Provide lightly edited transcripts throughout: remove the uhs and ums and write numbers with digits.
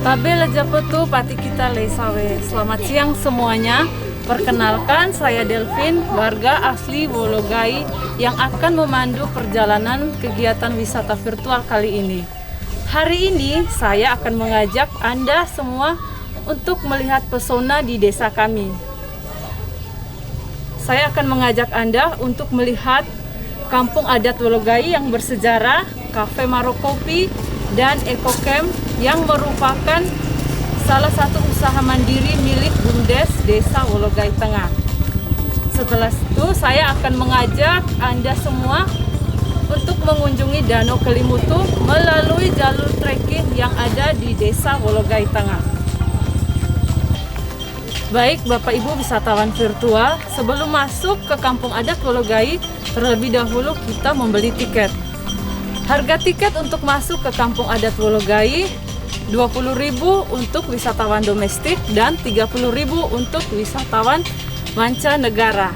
Tabela Japetu Pati kita Leisawe. Selamat siang semuanya. Perkenalkan, saya Delvin, warga asli Wologai yang akan memandu perjalanan kegiatan wisata virtual kali ini. Hari ini saya akan mengajak Anda semua untuk melihat pesona di desa kami. Saya akan mengajak Anda untuk melihat kampung adat Wologai yang bersejarah, kafe Marokopi, dan ekocamp yang merupakan salah satu usaha mandiri milik BUMDes Desa Wologai Tengah. Setelah itu saya akan mengajak Anda semua untuk mengunjungi Danau Kelimutu melalui jalur trekking yang ada di Desa Wologai Tengah. Baik Bapak Ibu wisatawan virtual, sebelum masuk ke kampung adat Wologai, terlebih dahulu kita membeli tiket. Harga tiket untuk masuk ke kampung adat Wologai 20.000 untuk wisatawan domestik dan 30.000 untuk wisatawan mancanegara.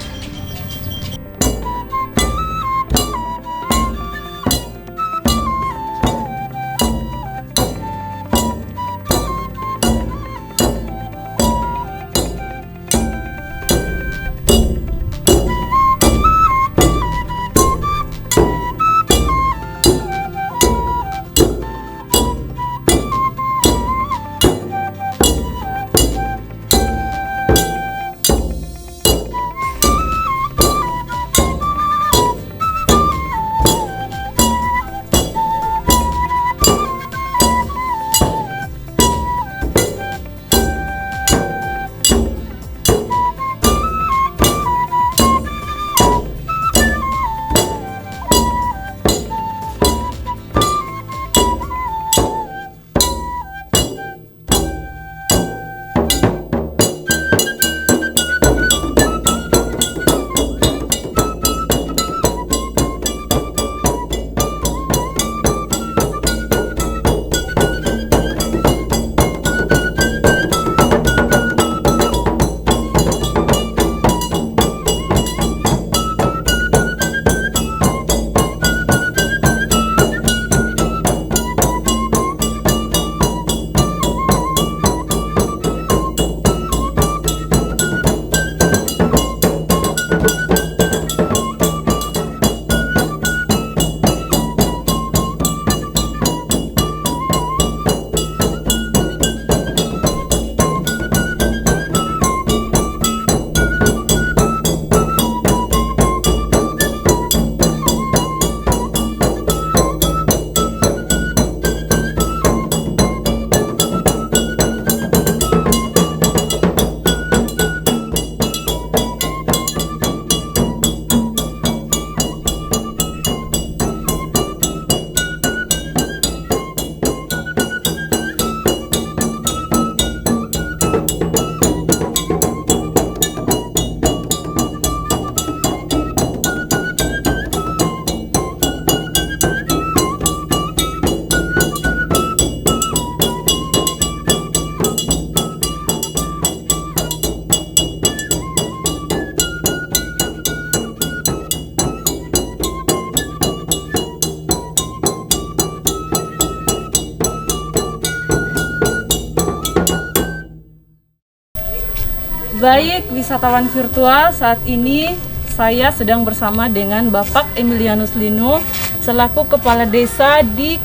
Baik wisatawan virtual, saat ini saya sedang bersama dengan Bapak Emilianus Lino selaku Kepala Desa di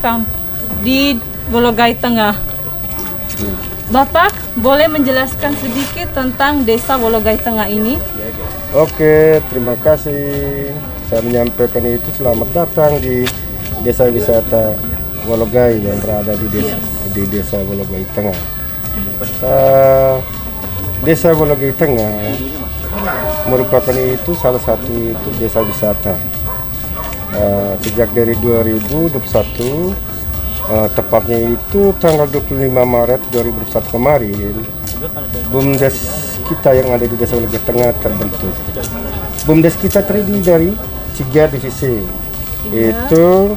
Wologai Tengah. Bapak boleh menjelaskan sedikit tentang Desa Wologai Tengah ini? Oke, terima kasih. Saya menyampaikan itu selamat datang di Desa Wisata Wologai yang berada di Desa Wologai Tengah. Desa Wologai Tengah merupakan itu salah satu itu desa wisata. Sejak dari 2021, tepatnya itu tanggal 25 Maret 2021 kemarin, BUMDes kita yang ada di Desa Wologai Tengah terbentuk. BUMDes kita terdiri dari 3 divisi, yaitu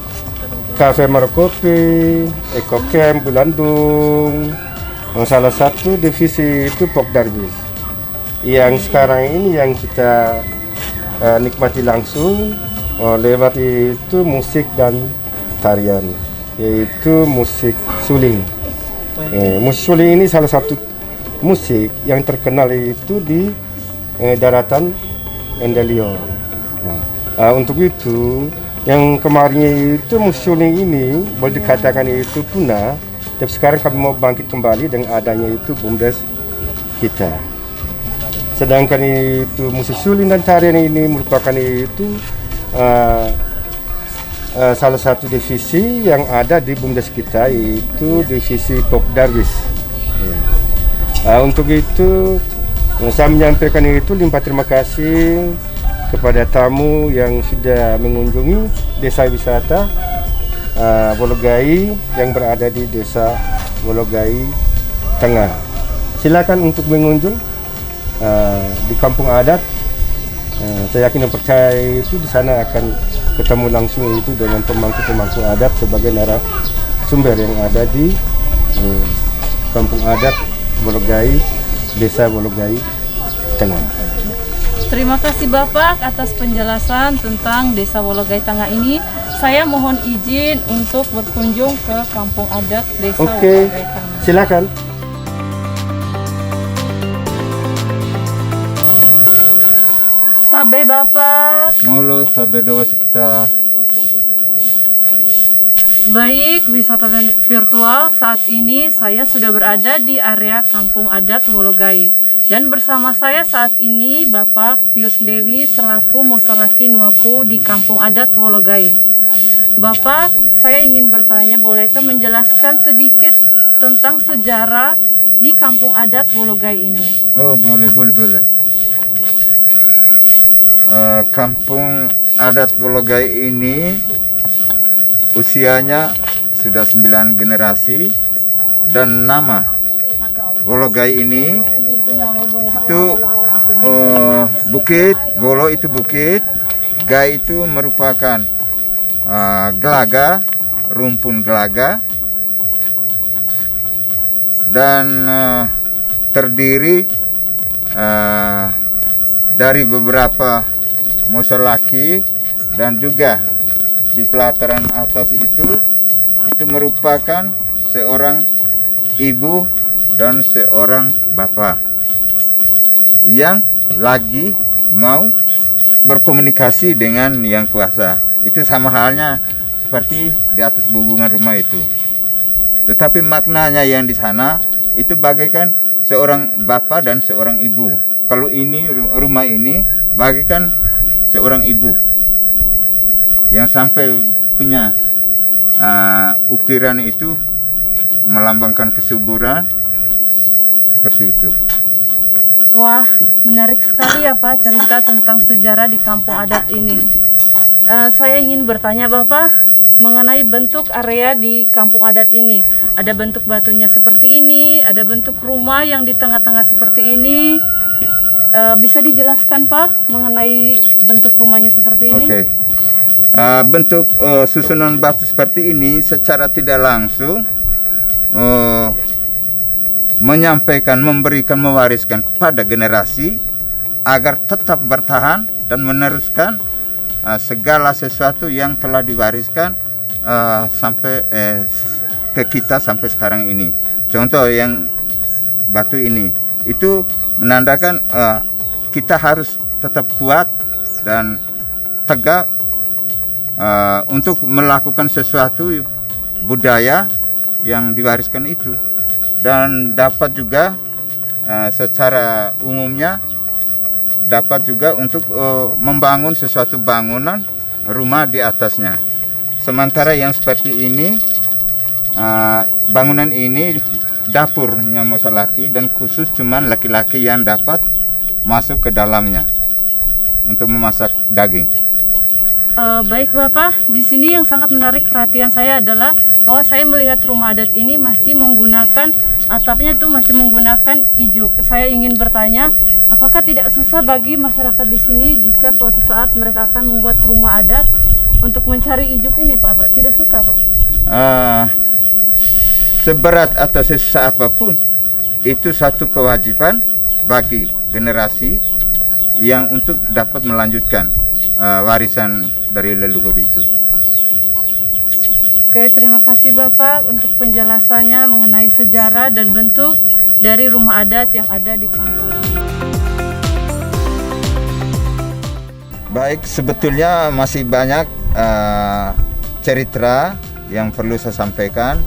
Kafe Marokopi, ekocamp Bulandung. Salah satu divisi itu Pokdarbis yang sekarang ini yang kita nikmati langsung lewat itu musik dan tarian, yaitu musik suling. Musik suling ini salah satu musik yang terkenal itu di daratan Endelion. Untuk itu, yang kemarin itu musik suling ini boleh dikatakan itu punah, tapi sekarang kami mau bangkit kembali dengan adanya itu BUMDes kita. Sedangkan itu musik suling dan tarian ini merupakan itu salah satu divisi yang ada di BUMDes kita, yaitu divisi Pop Darwis. Untuk itu saya menyampaikan itu limpah terima kasih kepada tamu yang sudah mengunjungi desa wisata Wologai yang berada di desa Wologai Tengah. Silakan untuk mengunjung di kampung adat. Saya yakin dan percaya itu di sana akan ketemu langsung itu dengan pemangku adat sebagai narasumber yang ada di kampung adat Wologai, desa Wologai Tengah. Terima kasih Bapak atas penjelasan tentang desa Wologai Tengah ini. Saya mohon izin untuk berkunjung ke kampung adat desa Wologai Tengah. Silakan. Tabe Bapak. Mulu tabe doa kita. Baik, wisatawan virtual, saat ini saya sudah berada di area kampung adat Wologai. Dan bersama saya saat ini Bapak Pius Dewi selaku Mosolaki Nuapu di kampung adat Wologai. Bapak, saya ingin bertanya, bolehkah menjelaskan sedikit tentang sejarah di kampung adat Wologai ini? Oh, boleh. Kampung adat Wologai ini usianya sudah 9 generasi, dan nama Wologai ini itu bukit. Wolo itu bukit, Gai itu merupakan gelaga, rumpun gelaga, dan terdiri dari beberapa musolaki, dan juga di pelataran atas itu merupakan seorang ibu dan seorang bapak yang lagi mau berkomunikasi dengan yang kuasa. Itu sama halnya seperti di atas hubungan rumah itu. Tetapi maknanya yang di sana itu bagaikan seorang bapak dan seorang ibu. Kalau ini rumah ini bagaikan seorang ibu yang sampai punya ukiran itu melambangkan kesuburan seperti itu. Wah, menarik sekali ya Pak cerita tentang sejarah di kampung adat ini. Saya ingin bertanya Bapak mengenai bentuk area di kampung adat ini. Ada bentuk batunya seperti ini, ada bentuk rumah yang di tengah-tengah seperti ini. Bisa dijelaskan Pak mengenai bentuk rumahnya seperti ini? Oke. Bentuk susunan batu seperti ini secara tidak langsung menyampaikan, memberikan, mewariskan kepada generasi agar tetap bertahan dan meneruskan segala sesuatu yang telah diwariskan sampai ke kita sampai sekarang ini. Contoh yang batu ini itu menandakan kita harus tetap kuat dan tegak untuk melakukan sesuatu budaya yang diwariskan itu, dan dapat juga secara umumnya dapat juga untuk membangun sesuatu bangunan rumah di atasnya. Sementara yang seperti ini bangunan ini dapurnya musolaki, dan khusus cuman laki-laki yang dapat masuk ke dalamnya untuk memasak daging. Baik Bapak, di sini yang sangat menarik perhatian saya adalah bahwa saya melihat rumah adat ini masih menggunakan atapnya itu masih menggunakan ijuk. Saya ingin bertanya, apakah tidak susah bagi masyarakat di sini jika suatu saat mereka akan membuat rumah adat untuk mencari ijuk ini Pak? Tidak susah Pak? Seberat atau sesusah apapun, itu satu kewajiban bagi generasi yang untuk dapat melanjutkan warisan dari leluhur itu. Oke, terima kasih Bapak untuk penjelasannya mengenai sejarah dan bentuk dari rumah adat yang ada di kampung. Baik, sebetulnya masih banyak cerita yang perlu saya sampaikan,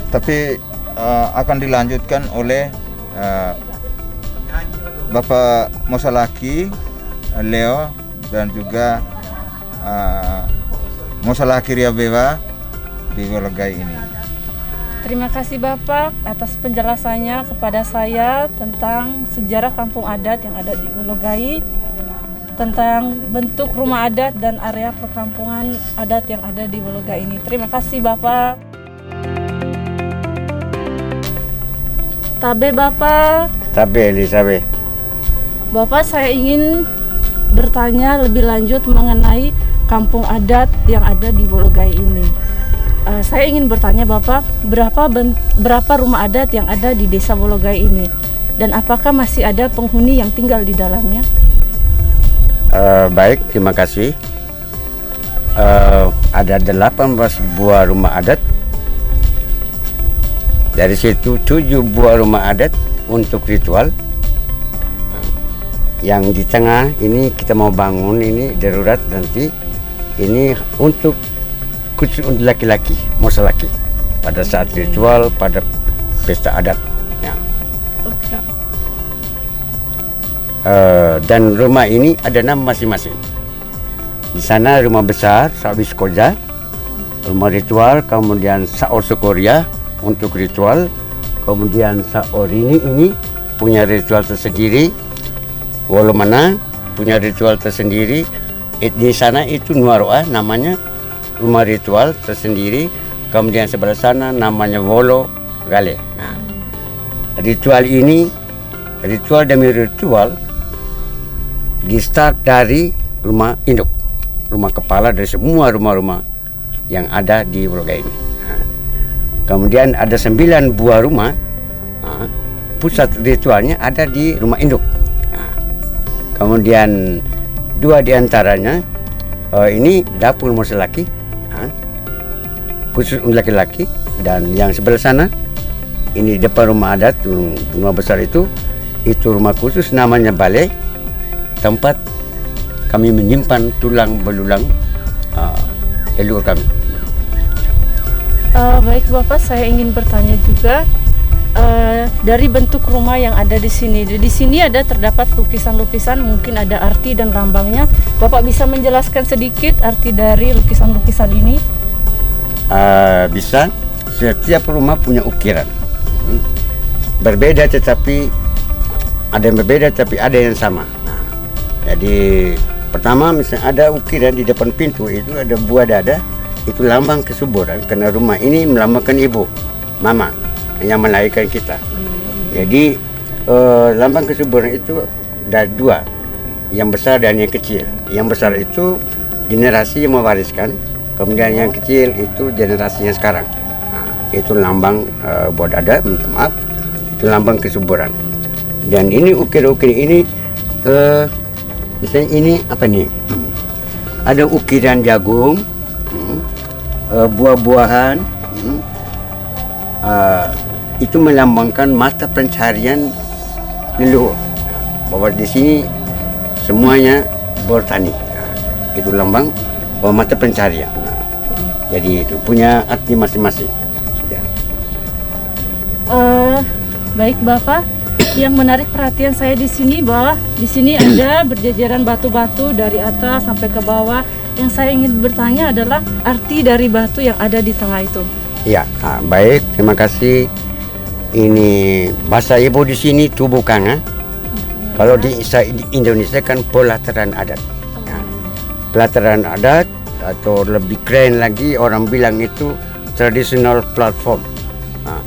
tapi akan dilanjutkan oleh Bapak Mosalaki Leo dan juga Mosalaki Riabewa di Wologai ini. Terima kasih Bapak atas penjelasannya kepada saya tentang sejarah kampung adat yang ada di Wologai, tentang bentuk rumah adat dan area perkampungan adat yang ada di Wologai ini. Terima kasih Bapak. Tabe Bapak. Sabe. Bapak, saya ingin bertanya lebih lanjut mengenai kampung adat yang ada di Wologai ini. Saya ingin bertanya Bapak, berapa rumah adat yang ada di desa Wologai ini? Dan apakah masih ada penghuni yang tinggal di dalamnya? Baik, terima kasih. Ada 18 buah rumah adat. Dari situ 7 buah rumah adat untuk ritual. Yang di tengah ini kita mau bangun ini darurat nanti. Ini untuk khusus untuk laki-laki, Mosalaki pada saat ritual pada pesta adat. Ya. Oke. Dan rumah ini ada nama masing-masing. Di sana rumah besar Sawis Koja, rumah ritual, kemudian Saor Sukoria untuk ritual, kemudian Saor ini punya ritual tersendiri, Wolomana punya ritual tersendiri. Di sana itu Nuaroa namanya rumah ritual tersendiri, kemudian sebelah sana namanya Wolo Gale. Nah, ritual demi ritual di start dari rumah induk, rumah kepala dari semua rumah-rumah yang ada di Wologai ini. Nah, kemudian ada 9 buah rumah, pusat ritualnya ada di rumah induk. Nah, kemudian 2 diantaranya ini dapur Mosalaki, khusus untuk laki-laki, dan yang sebelah sana ini depan rumah adat, rumah besar itu rumah khusus namanya balai, tempat kami menyimpan tulang belulang leluhur kami. Baik Bapak, saya ingin bertanya juga dari bentuk rumah yang ada di sini. Di sini ada terdapat lukisan-lukisan, mungkin ada arti dan lambangnya. Bapak bisa menjelaskan sedikit arti dari lukisan-lukisan ini? Bisa. Setiap rumah punya ukiran. Berbeda tetapi ada yang berbeda tapi ada yang sama. Nah, jadi pertama misalnya ada ukiran di depan pintu itu ada buah dada, itu lambang kesuburan karena rumah ini melambangkan ibu, mama yang melahirkan kita. Jadi lambang kesuburan itu ada 2, yang besar dan yang kecil. Yang besar itu generasi yang mewariskan, kemudian yang kecil itu generasi yang sekarang. Nah, itu lambang buah dada, minta maaf, itu lambang kesuburan. Dan ini ukir-ukir ini misalnya ini apa nih? Ada ukiran jagung, buah-buahan, itu melambangkan mata pencarian leluhur. Bahwa di sini semuanya bertani. Itu lambang bahwa mata pencarian. Jadi itu punya arti masing-masing. Ya. Baik Bapak, yang menarik perhatian saya di sini bahwa di sini ada berjajaran batu-batu dari atas sampai ke bawah. Yang saya ingin bertanya adalah arti dari batu yang ada di tengah itu. Ya, baik, terima kasih. Ini bahasa ibu di sini tubuh kanga. Kalau di Indonesia kan pelataran adat. Nah, pelataran adat atau lebih keren lagi orang bilang itu traditional platform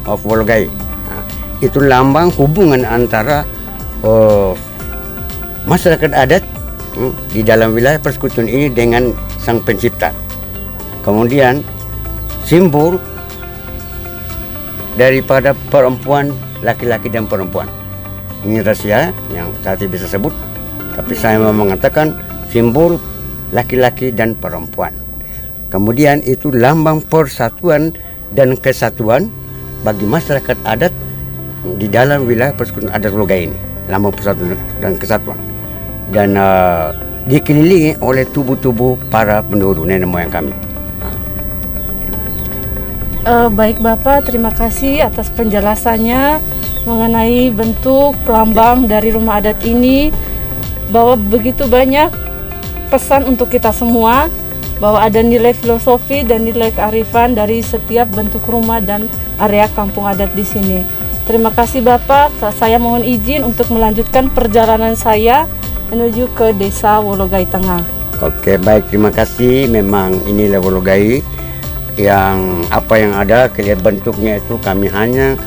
of Wologai. Nah, itu lambang hubungan antara masyarakat adat di dalam wilayah persekutuan ini dengan Sang Pencipta. Kemudian simbol daripada perempuan, laki-laki dan perempuan. Ini rahasia yang saya tidak bisa sebut, tapi saya mau mengatakan simbol laki-laki dan perempuan. Kemudian itu lambang persatuan dan kesatuan bagi masyarakat adat di dalam wilayah persekutuan adat Wologai ini. Lambang persatuan dan kesatuan. Dan dikelilingi oleh tubuh-tubuh para pendahulu nenek moyang kami. Baik Bapak, terima kasih atas penjelasannya mengenai bentuk lambang dari rumah adat ini, bahwa begitu banyak pesan untuk kita semua, bahwa ada nilai filosofi dan nilai kearifan dari setiap bentuk rumah dan area kampung adat di sini. Terima kasih Bapak, saya mohon izin untuk melanjutkan perjalanan saya menuju ke Desa Wologai Tengah. Oke, baik, terima kasih. Memang inilah Wologai yang apa yang ada, kelihatan bentuknya itu kami hanya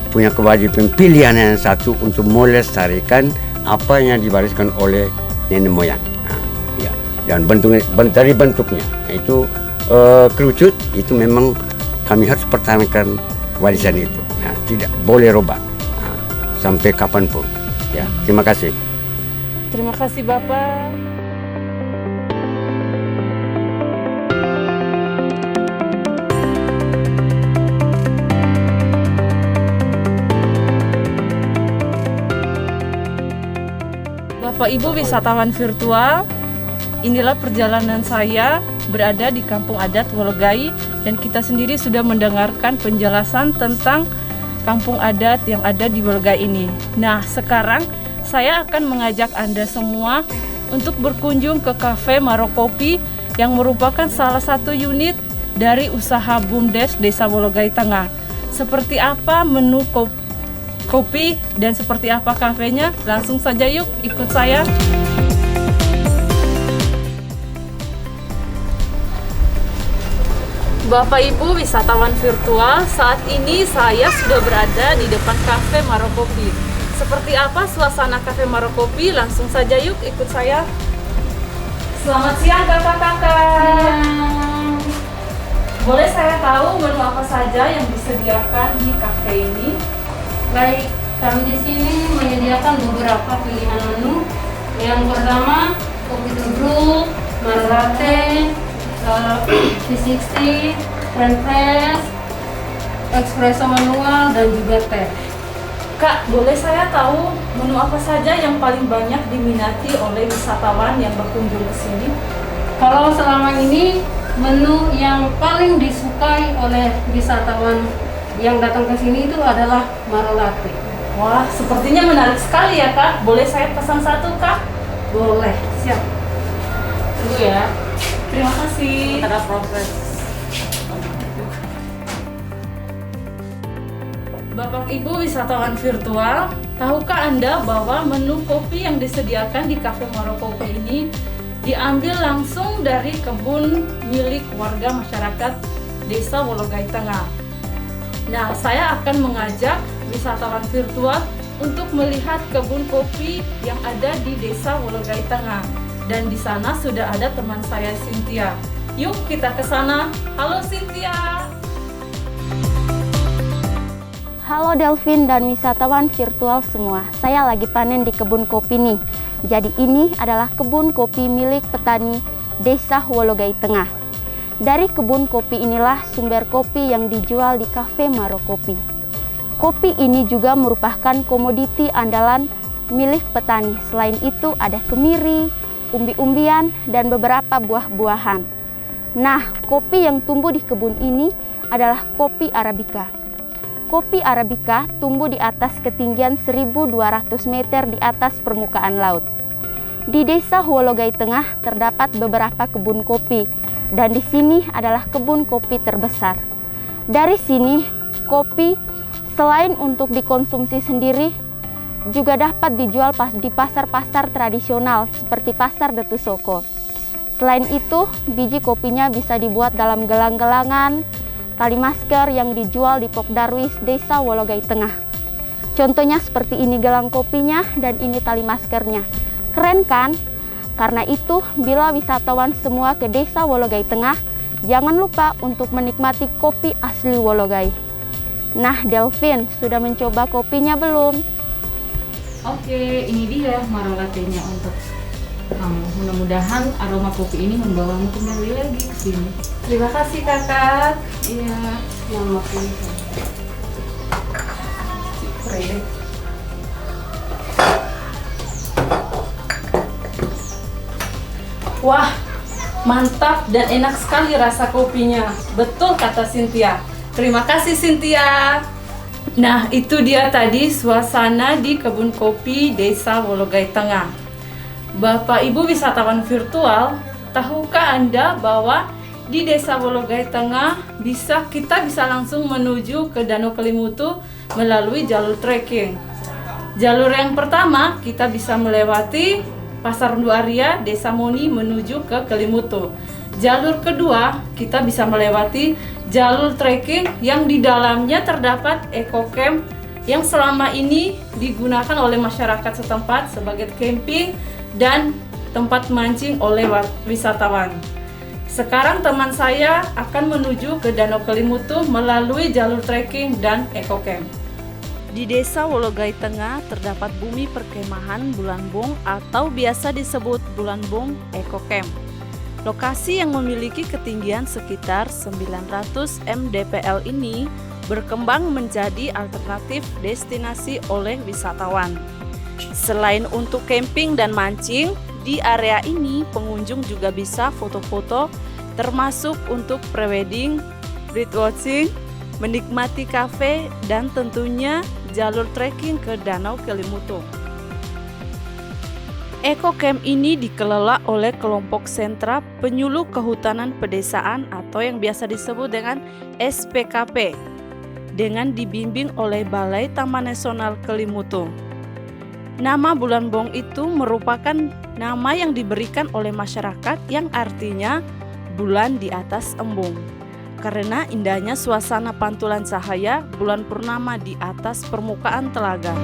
punya kewajiban pilihan yang satu untuk melestarikan apa yang diwariskan oleh nenek moyang. Ya. Dan dari bentuknya itu kerucut itu memang kami harus pertahankan warisan itu. Nah, tidak boleh robah sampai kapanpun. Ya, terima kasih. Terima kasih Bapak. Bapak Ibu wisatawan virtual, inilah perjalanan saya berada di kampung adat Wologai, dan kita sendiri sudah mendengarkan penjelasan tentang kampung adat yang ada di Wologai ini. Nah, sekarang saya akan mengajak Anda semua untuk berkunjung ke Cafe Marokopi yang merupakan salah satu unit dari usaha BUMDes Desa Wologai Tengah. Seperti apa menu kopi dan seperti apa kafenya? Langsung saja yuk ikut saya. Bapak Ibu wisatawan virtual, saat ini saya sudah berada di depan Cafe Marokopi. Seperti apa suasana Cafe Marokopi? Langsung saja yuk ikut saya. Selamat siang kakak-kakak. Boleh saya tahu menu apa saja yang disediakan di cafe ini? Baik, kami di sini menyediakan beberapa pilihan menu. Yang pertama, kopi tubruk, maro latte, V60, French press, espresso manual, dan juga teh. Kak, boleh saya tahu menu apa saja yang paling banyak diminati oleh wisatawan yang berkunjung ke sini? Kalau selama ini, menu yang paling disukai oleh wisatawan yang datang ke sini itu adalah maro latte. Wah, sepertinya menarik sekali ya Kak. Boleh saya pesan satu Kak? Boleh, siap. Tunggu ya. Terima kasih. Ada proses. Bapak Ibu wisatawan virtual, tahukah Anda bahwa menu kopi yang disediakan di Cafe Marokopi ini diambil langsung dari kebun milik warga masyarakat Desa Wologai Tengah? Nah, saya akan mengajak wisatawan virtual untuk melihat kebun kopi yang ada di Desa Wologai Tengah. Dan di sana sudah ada teman saya, Cynthia. Yuk kita ke sana. Halo Cynthia. Halo Delvin dan wisatawan virtual semua. Saya lagi panen di kebun kopi nih. Jadi ini adalah kebun kopi milik petani Desa Wologai Tengah. Dari kebun kopi inilah sumber kopi yang dijual di Cafe Marokopi. Kopi ini juga merupakan komoditi andalan milik petani. Selain itu ada kemiri, umbi-umbian, dan beberapa buah-buahan. Nah, kopi yang tumbuh di kebun ini adalah kopi Arabica. Kopi Arabica tumbuh di atas ketinggian 1.200 meter di atas permukaan laut. Di Desa Wologai Tengah terdapat beberapa kebun kopi, dan di sini adalah kebun kopi terbesar. Dari sini, kopi selain untuk dikonsumsi sendiri, juga dapat dijual di pasar-pasar tradisional seperti Pasar Detusoko. Selain itu, biji kopinya bisa dibuat dalam gelang-gelangan, tali masker yang dijual di Pok Darwis Desa Wologai Tengah. Contohnya seperti ini gelang kopinya dan ini tali maskernya. Keren kan? Karena itu, bila wisatawan semua ke Desa Wologai Tengah, jangan lupa untuk menikmati kopi asli Wologai. Nah, Delvin, sudah mencoba kopinya belum? Oke, ini dia maro latte-nya untuk kamu. Mudah-mudahan aroma kopi ini membawamu kembali lagi ke sini. Terima kasih kakak. Iya, nama pilih. Wah, mantap dan enak sekali rasa kopinya. Betul kata Cynthia. Terima kasih Cynthia. Nah, itu dia tadi suasana di kebun kopi Desa Wologai Tengah. Bapak Ibu wisatawan virtual, tahukah Anda bahwa di Desa Wologai Tengah kita bisa langsung menuju ke Danau Kelimutu melalui jalur trekking. Jalur yang pertama kita bisa melewati Pasar Duaria, Desa Moni menuju ke Kelimutu. Jalur kedua kita bisa melewati jalur trekking yang di dalamnya terdapat eco camp yang selama ini digunakan oleh masyarakat setempat sebagai camping dan tempat mancing oleh wisatawan. Sekarang teman saya akan menuju ke Danau Kelimutu melalui jalur trekking dan eco camp. Di Desa Wologai Tengah terdapat bumi perkemahan Bulanbong atau biasa disebut Bulanbong Eco Camp. Lokasi yang memiliki ketinggian sekitar 900 mdpl ini berkembang menjadi alternatif destinasi oleh wisatawan. Selain untuk camping dan mancing, di area ini pengunjung juga bisa foto-foto termasuk untuk prewedding, birdwatching, menikmati kafe, dan tentunya jalur trekking ke Danau Kelimutu. Eco Camp ini dikelola oleh kelompok sentra penyuluh kehutanan pedesaan atau yang biasa disebut dengan SPKP dengan dibimbing oleh Balai Taman Nasional Kelimutu. Nama Bulanbong itu merupakan nama yang diberikan oleh masyarakat yang artinya bulan di atas embung. Karena indahnya suasana pantulan cahaya bulan purnama di atas permukaan telaga.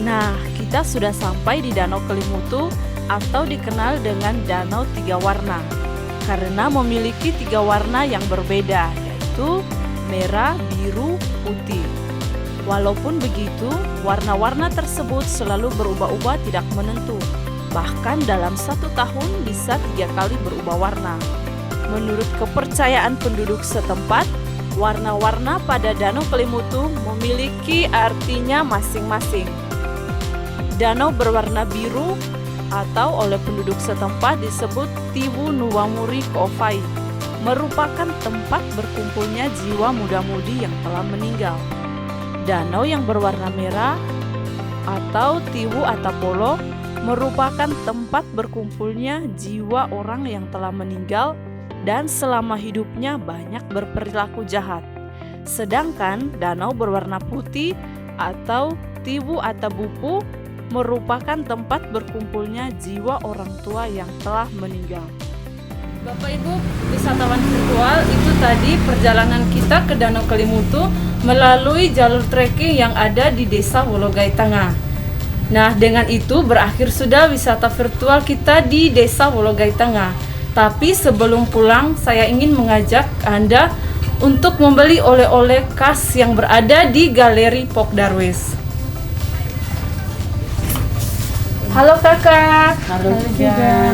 Nah, kita sudah sampai di Danau Kelimutu atau dikenal dengan Danau Tiga Warna karena memiliki 3 warna yang berbeda, yaitu merah, biru, putih. Walaupun begitu, warna-warna tersebut selalu berubah-ubah tidak menentu. Bahkan dalam 1 tahun bisa 3 kali berubah warna. Menurut kepercayaan penduduk setempat, warna-warna pada Danau Kelimutu memiliki artinya masing-masing. Danau berwarna biru atau oleh penduduk setempat disebut Tiwu Nuwamuri Koofai, merupakan tempat berkumpulnya jiwa muda-mudi yang telah meninggal. Danau yang berwarna merah atau Tiwu Atapolo merupakan tempat berkumpulnya jiwa orang yang telah meninggal dan selama hidupnya banyak berperilaku jahat. Sedangkan danau berwarna putih atau Tiwu Atabupu merupakan tempat berkumpulnya jiwa orang tua yang telah meninggal. Bapak Ibu wisatawan virtual, itu tadi perjalanan kita ke Danau Kelimutu melalui jalur trekking yang ada di Desa Wologai Tengah. Nah, dengan itu berakhir sudah wisata virtual kita di Desa Wologai Tengah. Tapi sebelum pulang, saya ingin mengajak Anda untuk membeli oleh-oleh khas yang berada di Galeri Pok Darwis. Halo kakak. Halo juga.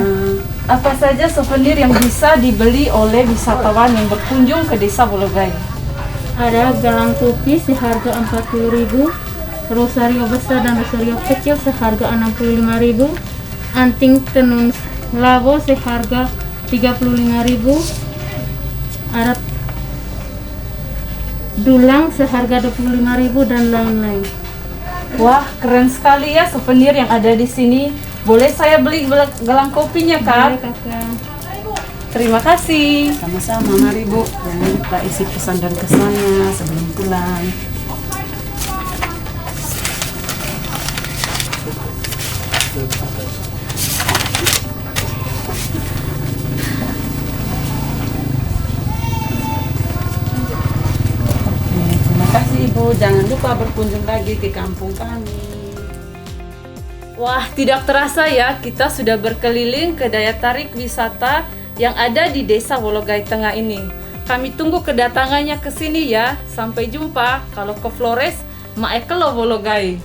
Apa saja souvenir yang bisa dibeli oleh wisatawan yang berkunjung ke Desa Wologai? Ada gelang topi seharga 40.000, rosario besar dan rosario kecil seharga 65.000, anting tenun labo seharga 35.000, ada dulang seharga 25.000 dan lain-lain. Wah, keren sekali ya souvenir yang ada di sini. Boleh saya beli gelang kopinya, Kak? Boleh, Kakak. Terima kasih. Sama-sama, mari Bu. Jangan lupa isi pesan dan kesannya sebelum pulang. Terima kasih Ibu. Jangan lupa berkunjung lagi ke kampung kami. Wah, tidak terasa ya, kita sudah berkeliling ke daya tarik wisata yang ada di Desa Wologai Tengah ini. Kami tunggu kedatangannya ke sini ya. Sampai jumpa kalau ke Flores, Maekelo Wologai.